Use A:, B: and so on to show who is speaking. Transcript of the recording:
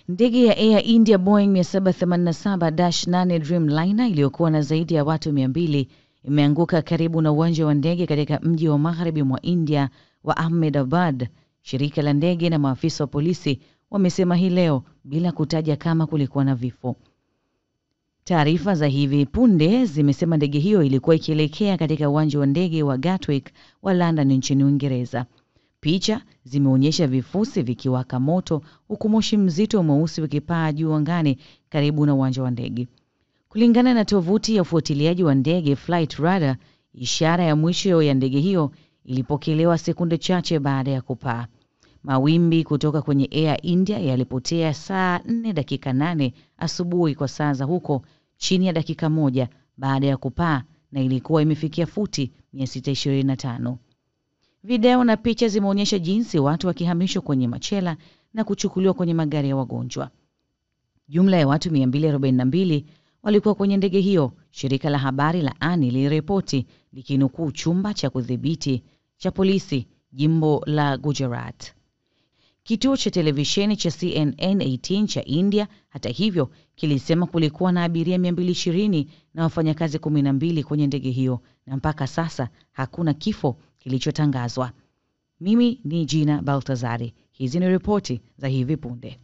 A: Ndege ya Air India Boeing 787-8 Dreamliner iliyokuwa na zaidi ya watu 200 imeanguka karibu na uwanja wa ndege katika mji wa magharibi mwa India wa Ahmedabad. Shirika la ndege na maafisa wa polisi wamesema hii leo bila kutaja kama kulikuwa na vifo. Taarifa za hivi punde zimesema ndege hiyo ilikuwa ikielekea katika uwanja wa ndege wa Gatwick wa London nchini Uingereza. Picha zimeonyesha vifusi vikiwaka moto huku moshi mzito mweusi ukipaa juu angani karibu na uwanja wa ndege. Kulingana na tovuti ya ufuatiliaji wa ndege Flight Radar, ishara ya mwisho ya ndege hiyo ilipokelewa sekunde chache baada ya kupaa. Mawimbi kutoka kwenye Air India yalipotea saa 4 dakika 8 asubuhi kwa saa za huko, chini ya dakika 1 baada ya kupaa, na ilikuwa imefikia futi 625. Video na picha zimeonyesha jinsi watu wakihamishwa kwenye machela na kuchukuliwa kwenye magari ya wagonjwa. Jumla ya watu 242 walikuwa kwenye ndege hiyo, shirika la habari la ANI liliripoti likinukuu chumba cha kudhibiti cha polisi jimbo la Gujarat. Kituo cha televisheni cha CNN 18 cha India hata hivyo kilisema kulikuwa na abiria 220 na wafanyakazi 12 kwenye ndege hiyo, na mpaka sasa hakuna kifo kilichotangazwa. Mimi ni Gina Baltazari. Hizi ni ripoti za hivi punde.